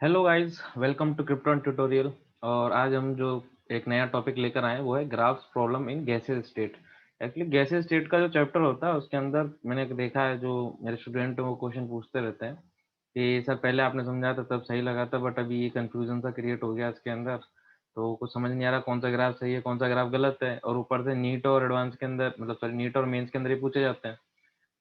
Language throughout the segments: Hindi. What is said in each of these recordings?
Hello guys, welcome to Krypton tutorial. और आज हम जो एक नया टॉपिक लेकर आए हैं वो है graphs problem in gases state. Actually gases state का जो चैप्टर होता है उसके अंदर मैंने देखा है, जो मेरे स्टूडेंट हैं वो क्वेश्चन पूछते रहते हैं कि सर पहले आपने समझाया था तब सही लगा था, बट अभी ये कंफ्यूजन सा क्रिएट हो गया इसके अंदर। तो कुछ समझ नहीं आ रहा कौन सा ग्राफ सही है कौन सा ग्राफ गलत है। और ऊपर से नीट और एडवांस के अंदर, मतलब सॉरी, नीट और मेंस के अंदर ही पूछे जाते हैं।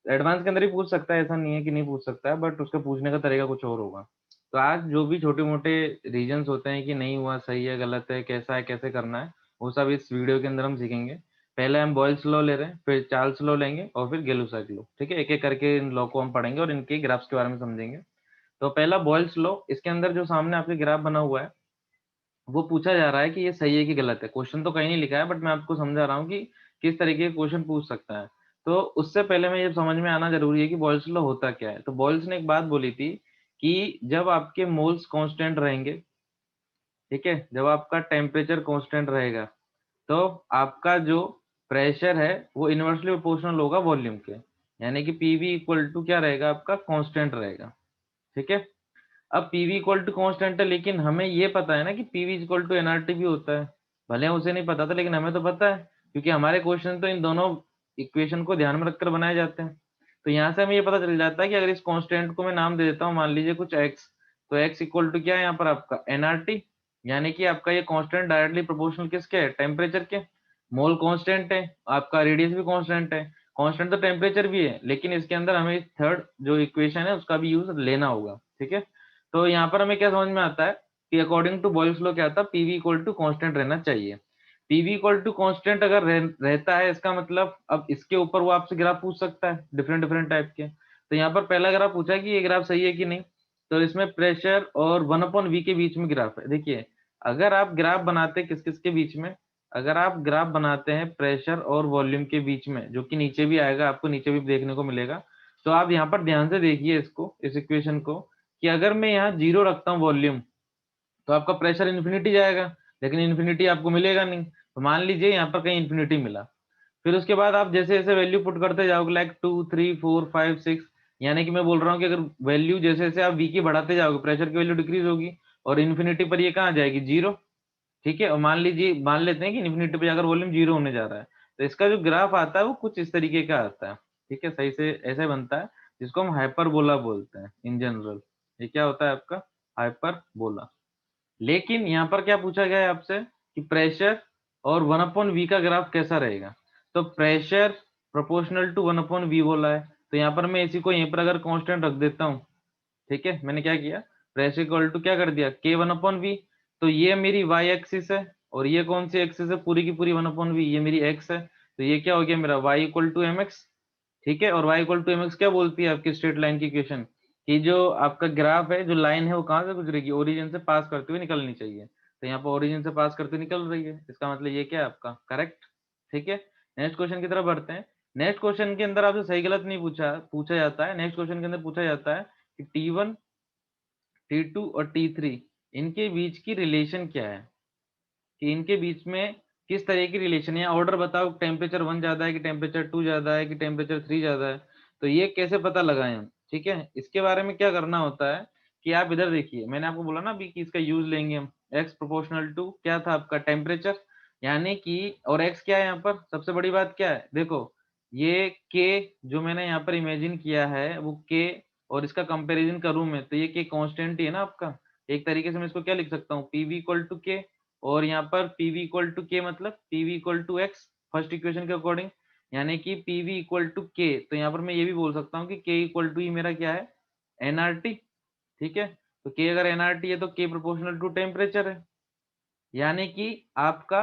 एडवांस के अंदर ही पूछ सकता है, ऐसा नहीं है कि नहीं पूछ सकता है, बट उसका पूछने का तरीका कुछ और होगा। तो आज जो भी छोटे मोटे रीजंस होते हैं कि नहीं हुआ, सही है, गलत है, कैसे करना है, वो सब इस वीडियो के अंदर हम सीखेंगे। पहले हम बॉयल्स लॉ ले रहे हैं, फिर चार्ल्स लॉ लेंगे और फिर गेलुसाइक लॉ। ठीक है, एक एक करके इन लॉ को हम पढ़ेंगे और इनके ग्राफ्स के बारे में समझेंगे। तो पहला बॉयल्स लॉ, इसके अंदर जो सामने आपके ग्राफ बना हुआ है वो पूछा जा रहा है कि ये सही है कि गलत है। क्वेश्चन तो कहीं नहीं लिखा है, बट मैं आपको समझा रहा हूँ कि किस तरीके के क्वेश्चन पूछ सकता है। तो उससे पहले मैं ये समझ में आना जरूरी है कि बॉयल्स लॉ होता क्या है। तो बॉयल्स ने एक बात बोली थी कि जब आपके मोल्स कांस्टेंट रहेंगे, ठीक है, जब आपका टेम्परेचर कांस्टेंट रहेगा, तो आपका जो प्रेशर है वो इनवर्सली प्रोपोर्शनल होगा वॉल्यूम के। यानी कि पीवी इक्वल टू क्या रहेगा, आपका कांस्टेंट रहेगा। ठीक है। अब पीवी इक्वल टू कांस्टेंट है, लेकिन हमें ये पता है ना कि पीवी इक्वल टू एनआरटी भी होता है। भले उसे नहीं पता था, लेकिन हमें तो पता है, क्योंकि हमारे क्वेश्चन तो इन दोनों इक्वेशन को ध्यान में रखकर बनाए जाते हैं। तो यहाँ से हमें ये पता चल जाता है कि अगर इस कांस्टेंट को मैं नाम दे देता हूँ, मान लीजिए कुछ एक्स, तो एक्स इक्वल टू क्या है यहाँ पर आपका एनआरटी। यानी कि आपका ये कांस्टेंट डायरेक्टली प्रोपोर्शनल किसके है, टेम्परेचर के। मोल कांस्टेंट है, आपका रेडियस भी कांस्टेंट है। कांस्टेंट तो टेम्परेचर भी है, लेकिन इसके अंदर हमें थर्ड जो इक्वेशन है उसका भी यूज लेना होगा। ठीक है। तो यहाँ पर हमें क्या समझ में आता है कि अकॉर्डिंग टू बॉयल्स लॉ क्या था, पीवी इक्वल टू कांस्टेंट रहना चाहिए। पीवी इक्वल टू कांस्टेंट अगर रहता है, इसका मतलब अब इसके ऊपर वो आपसे ग्राफ पूछ सकता है डिफरेंट डिफरेंट टाइप के। तो यहाँ पर पहला ग्राफ पूछा है कि ये ग्राफ सही है कि नहीं। तो इसमें प्रेशर और 1/v के बीच में ग्राफ है। देखिए, अगर आप ग्राफ बनाते किस किस के बीच में, अगर आप ग्राफ बनाते हैं प्रेशर और वॉल्यूम के बीच में, जो कि नीचे भी आएगा, आपको नीचे भी देखने को मिलेगा। तो आप यहाँ पर ध्यान से देखिए इसको, इस इक्वेशन को, कि अगर मैं यहाँ 0 रखता हूँ वॉल्यूम, तो आपका प्रेशर इन्फिनिटी जाएगा, लेकिन इन्फिनिटी आपको मिलेगा नहीं। तो मान लीजिए यहाँ पर कहीं इन्फिनिटी मिला, फिर उसके बाद आप जैसे जैसे वैल्यू पुट करते जाओगे, लाइक 2 3 4 5 6, यानी कि मैं बोल रहा हूँ कि अगर वैल्यू जैसे जैसे आप वी की बढ़ाते जाओगे, प्रेशर की वैल्यू डिक्रीज होगी और इन्फिनिटी पर ये कहाँ जाएगी, 0। ठीक है। और मान लीजिए, मान लेते हैं कि इन्फिनिटी पे जाकर वॉल्यूम 0 होने जा रहा है, तो इसका जो ग्राफ आता है वो कुछ इस तरीके का आता है। ठीक है, सही से ऐसे बनता है, जिसको हम हाइपरबोला बोलते हैं इन जनरल। ये क्या होता है आपका, हाइपरबोला। लेकिन यहाँ पर क्या पूछा गया है आपसे कि प्रेशर और 1/v का ग्राफ कैसा रहेगा। तो प्रेशर प्रोपोर्शनल टू 1/v बोला है, तो यहाँ पर मैं इसी को यहीं पर अगर कांस्टेंट रख देता हूँ। ठीक है, मैंने क्या किया, प्रेशर इक्वल टू क्या कर दिया, k 1/v। तो ये मेरी y एक्सिस है और ये कौन सी एक्सिस है, पूरी की पूरी 1/v, ये मेरी x है। तो ये क्या हो गया मेरा y इक्वल टू mx। ठीक है। और y इक्वल टू mx क्या बोलती है आपकी स्ट्रेट लाइन की इक्वेशन, कि जो आपका ग्राफ है, जो लाइन है वो कहाँ से गुजरेगी, ओरिजिन से पास करते हुए निकलनी चाहिए। तो यहाँ पर ओरिजिन से पास करते निकल रही है, इसका मतलब ये क्या है आपका करेक्ट। ठीक है। नेक्स्ट क्वेश्चन की तरफ बढ़ते हैं। नेक्स्ट क्वेश्चन के अंदर आपसे सही गलत नहीं पूछा पूछा जाता है, नेक्स्ट क्वेश्चन के अंदर पूछा जाता है कि T1, T2 और T3, इनके बीच की रिलेशन क्या है, कि इनके बीच में किस तरह की रिलेशन है। ऑर्डर बताओ, टेम्परेचर 1 ज्यादा है कि टेम्परेचर 2 ज्यादा है कि टेम्परेचर 3 ज्यादा है। तो ये कैसे पता लगाएं हम। ठीक है, इसके बारे में क्या करना होता है कि आप इधर देखिए, मैंने आपको बोला ना अभी कि इसका यूज लेंगे हम। एक्स प्रोपोर्शनल टू क्या था आपका, टेम्परेचर। यानी कि और एक्स क्या है यहाँ पर, सबसे बड़ी बात क्या है, देखो ये के जो मैंने यहाँ पर इमेजिन किया है वो के, और इसका कंपैरिजन करूं मैं तो ये के कांस्टेंट ही है ना आपका। एक तरीके से मैं इसको क्या लिख सकता हूँ, पीवी इक्वल टू के, और यहाँ पर पीवी इक्वल टू के मतलब PV equal to X, first equation के अकॉर्डिंग। यानी कि पीवी इक्वल टू के, तो यहाँ पर मैं ये भी बोल सकता हूँ कि के इक्वल टू ही मेरा क्या है, एनआरटी। ठीक है। तो के अगर एनआरटी है तो के प्रोपोर्शनल टू टेम्परेचर है। यानी कि आपका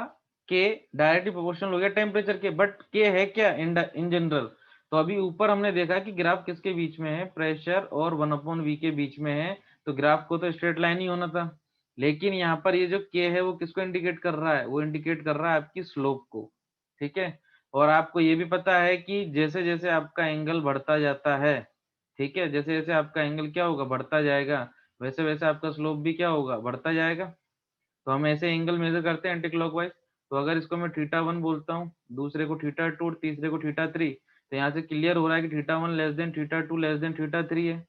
के डायरेक्टली प्रोपोर्शनल हो गया टेम्परेचर के, बट के है क्या इन जनरल। तो अभी ऊपर हमने देखा कि ग्राफ किसके बीच में है, प्रेशर और 1/v के बीच में है। तो ग्राफ को तो स्ट्रेट लाइन ही होना था, लेकिन यहाँ पर ये जो के है वो किसको इंडिकेट कर रहा है, वो इंडिकेट कर रहा है आपकी स्लोप को। ठीक है। और आपको ये भी पता है कि जैसे जैसे आपका एंगल बढ़ता जाता है, ठीक है, जैसे जैसे आपका एंगल क्या होगा, बढ़ता जाएगा, वैसे वैसे आपका स्लोप भी क्या होगा, बढ़ता जाएगा। तो हम ऐसे एंगल मेजर करते हैं एंटी क्लॉकवाइज। तो अगर इसको मैं थीटा 1 बोलता हूँ, दूसरे को थीटा 2 और तीसरे को थीटा 3, तो यहाँ से क्लियर हो रहा है कि theta 1 less than theta 2 less than theta 3 है।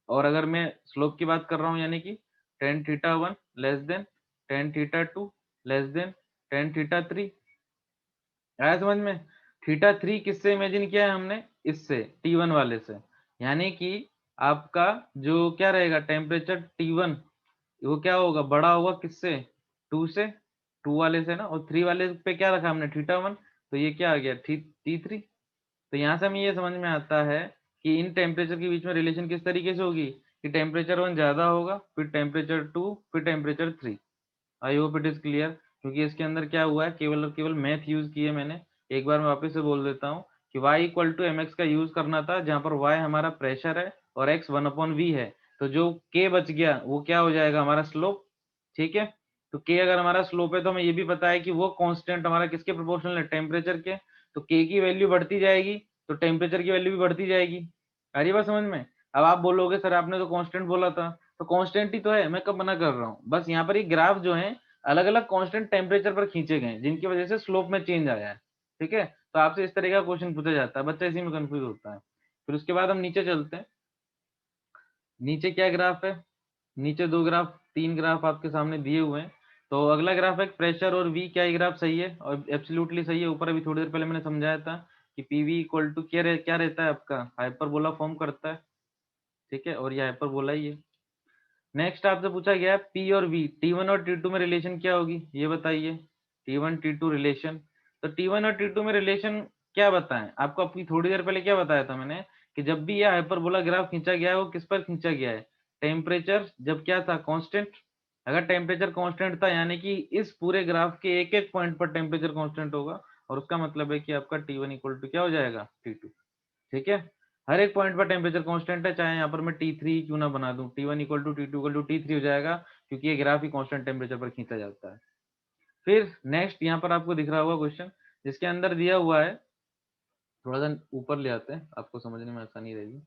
और अगर मैं स्लोप की बात कर रहा हूँ, यानी कि tan theta 1 less than tan theta 2 less than tan theta 3। आया समझ में? थीटा 3 किससे इमेजिन किया है हमने? इससे, T1 वाले से। यानी कि आपका जो क्या रहेगा टेम्परेचर T1, वो क्या होगा, बड़ा होगा किससे? 2 से, 2 वाले से ना, और 3 वाले पे क्या रखा हमने? थीटा 1, तो ये क्या आ गया? T3। तो यहाँ से हमें ये समझ में आता है कि इन टेम्परेचर के बीच में रिलेशन किस तरीके से होगी कि टेम्परेचर 1 ज्यादा होगा, फिर टेम्परेचर 2, फिर temperature 3। I hope it is clear. क्योंकि इसके अंदर क्या हुआ है, केवल और केवल मैथ यूज किए मैंने। एक बार मैं वापस से बोल देता हूँ कि y equal to M X का यूज करना था, जहां पर y हमारा प्रेशर है और x 1/v है। तो जो k बच गया वो क्या हो जाएगा? हमारा स्लोप। ठीक है, तो k अगर हमारा स्लोप है तो हमें ये भी पता है कि वो कांस्टेंट हमारा किसके प्रोपोर्शनल है? टेम्परेचर के। तो k की वैल्यू बढ़ती जाएगी तो टेम्परेचर की वैल्यू भी बढ़ती जाएगी। आ रही बात समझ में? अब आप बोलोगे सर आपने तो कांस्टेंट बोला था, तो कांस्टेंट ही तो है, मैं कब मना कर रहा हूँ। बस यहाँ पर ये ग्राफ जो है अलग अलग कांस्टेंट टेम्परेचर पर खींचे गए, जिनकी वजह से स्लोप में चेंज आया है। ठीक है, तो आपसे इस तरह का क्वेश्चन पूछा जाता है, बच्चा इसी में कंफ्यूज होता है। फिर उसके बाद हम नीचे चलते हैं। नीचे क्या ग्राफ है? नीचे दो ग्राफ, तीन ग्राफ आपके सामने दिए हुए हैं। तो अगला ग्राफ है प्रेशर और वी। क्या ये ग्राफ सही है? और एब्सोल्युटली सही है। ऊपर अभी थोड़ी देर पहले मैंने समझाया था कि पीवी इक्वल टू क्या रहता है आपका? हाइपरबोला फॉर्म करता है। ठीक है, और ये हाइपरबोला ही है। नेक्स्ट आपसे पूछा गया है पी और वी, T1 और T2 में रिलेशन क्या होगी, ये बताइए। T1 T2 relation. तो T1 और T2 में रिलेशन क्या बताएं आपको? अपनी थोड़ी देर पहले क्या बताया था मैंने कि जब भी यह हाइपरबोला ग्राफ खींचा गया है वो किस पर खींचा गया है? टेम्परेचर जब क्या था? कांस्टेंट। अगर टेम्परेचर कांस्टेंट था यानी कि इस पूरे ग्राफ के एक एक पॉइंट पर टेम्परेचर कांस्टेंट होगा, और उसका मतलब है कि आपका T1 इक्वल टू क्या हो जाएगा? T2। ठीक है, हर एक पॉइंट पर टेम्परेचर कांस्टेंट है, चाहे यहाँ पर मैं T3 क्यों ना बना दूं, T1 equal to T2 equal to T3 हो जाएगा, क्योंकि ये ग्राफ ही कांस्टेंट टेम्परेचर पर खींचा जाता है। फिर नेक्स्ट यहाँ पर आपको दिख रहा होगा क्वेश्चन, जिसके अंदर दिया हुआ है, थोड़ा सा ऊपर ले आते हैं, आपको समझने में आसानी रहेगी।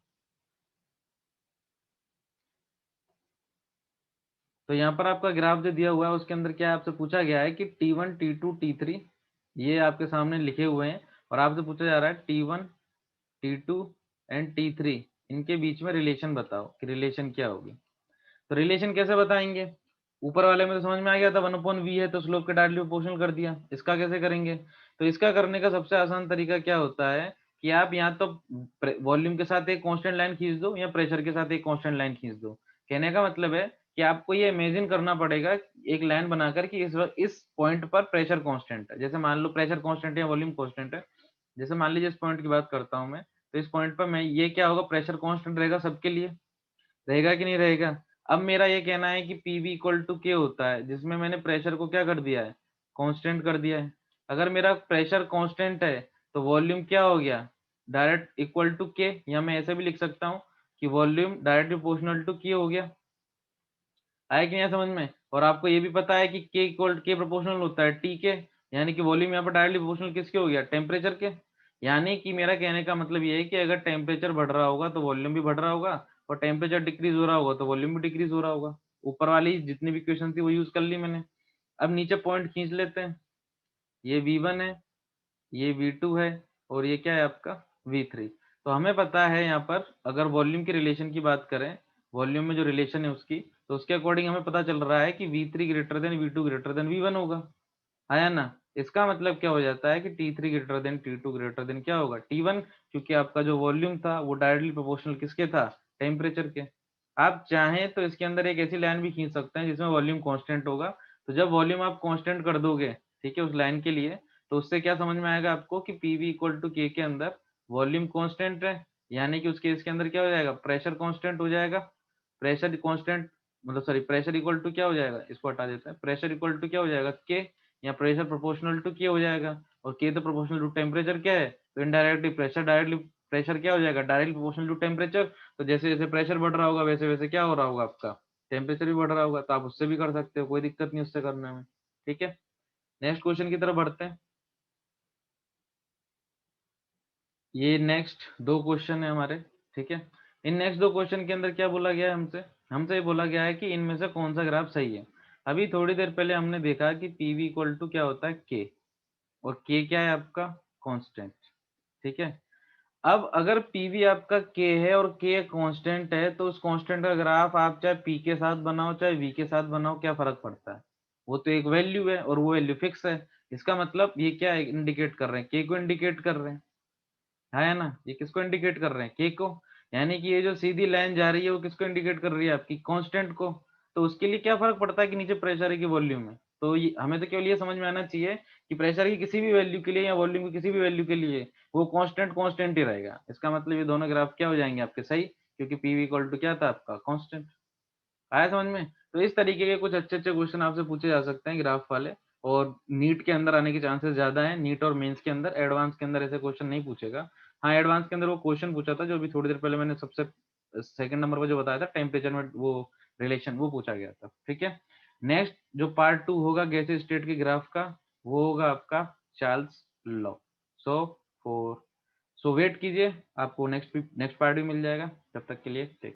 तो यहाँ पर आपका ग्राफ जो दिया हुआ है उसके अंदर क्या आपसे पूछा गया है कि T1 T2 T3, ये आपके सामने लिखे हुए हैं, और आपसे पूछा जा रहा है T1 T2 एंड T3, इनके बीच में रिलेशन बताओ कि रिलेशन क्या होगी। तो रिलेशन कैसे बताएंगे? ऊपर वाले में तो समझ में आ गया था, 1/v है तो स्लोप के डायरेक्टली प्रोपोर्शनल कर दिया। इसका कैसे करेंगे? तो इसका करने का सबसे आसान तरीका क्या होता है कि आप या तो वॉल्यूम के साथ एक कांस्टेंट लाइन खींच दो या प्रेशर के साथ एक कांस्टेंट लाइन खींच दो। कहने का मतलब है कि आपको ये इमेजिन करना पड़ेगा एक लाइन बनाकर कि इस पॉइंट पर प्रेशर कांस्टेंट है। जैसे मान लो प्रेशर कांस्टेंट है या वॉल्यूम कांस्टेंट है। जैसे मान लीजिए इस पॉइंट की बात करता हूं मैं, तो इस पॉइंट पर मैं ये क्या होगा, प्रेशर कांस्टेंट रहेगा सबके लिए, रहेगा कि नहीं रहेगा? अब मेरा ये कहना है कि पीवी इक्वल टू के होता है, जिसमें मैंने प्रेशर को क्या कर दिया है? कांस्टेंट कर दिया है। अगर मेरा प्रेशर कांस्टेंट है तो वॉल्यूम क्या हो गया? डायरेक्ट इक्वल टू के, या मैं ऐसे भी लिख सकता हूँ कि वॉल्यूम डायरेक्ट प्रोपोर्शनल टू के हो गया। आया कि नहीं समझ में? और आपको ये भी पता है कि के इक्वल के प्रोपोर्शनल होता है टी के, यानी कि वॉल्यूम यहाँ पर डायरेक्टली प्रोपोर्शनल किसके हो गया? टेम्परेचर के। यानी कि मेरा कहने का मतलब ये है कि अगर टेम्परेचर बढ़ रहा होगा तो वॉल्यूम भी बढ़ रहा होगा, और टेम्परेचर डिक्रीज हो रहा होगा तो वॉल्यूम भी डिक्रीज हो रहा होगा। ऊपर वाली जितनी भी क्वेश्चन थी वो यूज कर ली मैंने। अब नीचे पॉइंट खींच लेते हैं। ये V1 है, ये V2 है, और ये क्या है आपका? V3। तो हमें पता है यहाँ पर अगर वॉल्यूम की रिलेशन की बात करें, वॉल्यूम में जो रिलेशन है उसकी, तो उसके अकॉर्डिंग हमें पता चल रहा है कि V3 greater than V2 greater than V1 होगा। आया ना? इसका मतलब क्या हो जाता है कि T3 greater than T2 greater than क्या होगा? T1, क्योंकि आपका जो वॉल्यूम था वो डायरेक्टली प्रोपोर्शनल किसके था? टेम्परेचर के। आप चाहें तो इसके अंदर एक ऐसी लाइन भी खींच सकते हैं जिसमें वॉल्यूम कांस्टेंट होगा। तो जब वॉल्यूम आप कांस्टेंट कर दोगे, ठीक है, उस लाइन के लिए, तो उससे क्या समझ में आएगा आपको कि पीवी इक्वल टू के के अंदर वॉल्यूम कांस्टेंट है, यानी कि उस केस के अंदर क्या हो जाएगा? प्रेशर कांस्टेंट हो जाएगा। प्रेशर कांस्टेंट मतलब सॉरी, प्रेशर इक्वल टू क्या हो जाएगा? इसको हटा देते हैं। प्रेशर इक्वल टू क्या हो जाएगा? के, या प्रेशर प्रोपोर्शनल टू के हो जाएगा। और के तो प्रोपोर्शनल टू टेम्परेचर क्या है, तो इनडायरेक्टली प्रेशर डायरेक्टली, प्रेशर क्या हो जाएगा? Directly proportional to temperature. तो जैसे जैसे प्रेशर बढ़ रहा होगा वैसे वैसे क्या हो रहा होगा आपका? टेम्परेचर भी बढ़ रहा होगा। तो आप उससे भी कर सकते हो, कोई दिक्कत नहीं उससे करने में। ठीक है, नेक्स्ट क्वेश्चन की तरफ बढ़ते हैं। ये नेक्स्ट दो क्वेश्चन है हमारे। ठीक है, इन नेक्स्ट दो क्वेश्चन के अंदर क्या बोला गया है हमसे? हमसे ये बोला गया है कि इनमें से कौन सा ग्राफ सही है। अभी थोड़ी देर पहले हमने देखा कि पीवी इक्वल टू क्या होता है? के, और के क्या है आपका? कांस्टेंट। ठीक है, अब अगर पीवी आपका के है और के कांस्टेंट है, तो उस कांस्टेंट का ग्राफ आप चाहे पी के साथ बनाओ चाहे वी के साथ बनाओ, क्या फर्क पड़ता है? वो तो एक वैल्यू है और वो वैल्यू फिक्स है। इसका मतलब ये क्या इंडिकेट कर रहे हैं? के को इंडिकेट कर रहे हैं, है ना? ये किसको इंडिकेट कर रहे हैं? के को। यानी कि ये जो सीधी लाइन जा रही है वो किसको इंडिकेट कर रही है? आपकी कांस्टेंट को। तो उसके लिए क्या फर्क पड़ता है कि नीचे प्रेशर है कि वॉल्यूम है? तो ये हमें तो केवल ये समझ में आना चाहिए कि प्रेशर की किसी भी वैल्यू के लिए या वॉल्यूम की किसी भी वैल्यू के लिए वो कांस्टेंट कांस्टेंट ही रहेगा। इसका मतलब ये दोनों ग्राफ क्या हो जाएंगे आपके? सही, क्योंकि पीवी इक्वल टू क्या था आपका? कांस्टेंट। आया समझ में? तो इस तरीके के कुछ अच्छे-अच्छे क्वेश्चन आपसे पूछे जा सकते हैं ग्राफ वाले, और नीट के अंदर आने के चांसेस ज़्यादा हैं। नीट और मेंस के अंदर, एडवांस के अंदर ऐसे क्वेश्चन नहीं पूछेगा। हाँ, एडवांस के अंदर वो क्वेश्चन पूछा था जो अभी थोड़ी देर पहले मैंने सबसे सेकंड नंबर पे जो बताया था, टेम्परेचर में वो रिलेशन वो पूछा गया था। ठीक है? नेक्स्ट जो पार्ट 2 होगा गैसीय स्टेट के ग्राफ का, वो होगा आपका Charles law. So for wait कीजिए, आपको नेक्स्ट पार्ट भी मिल जाएगा। तब तक के लिए टेक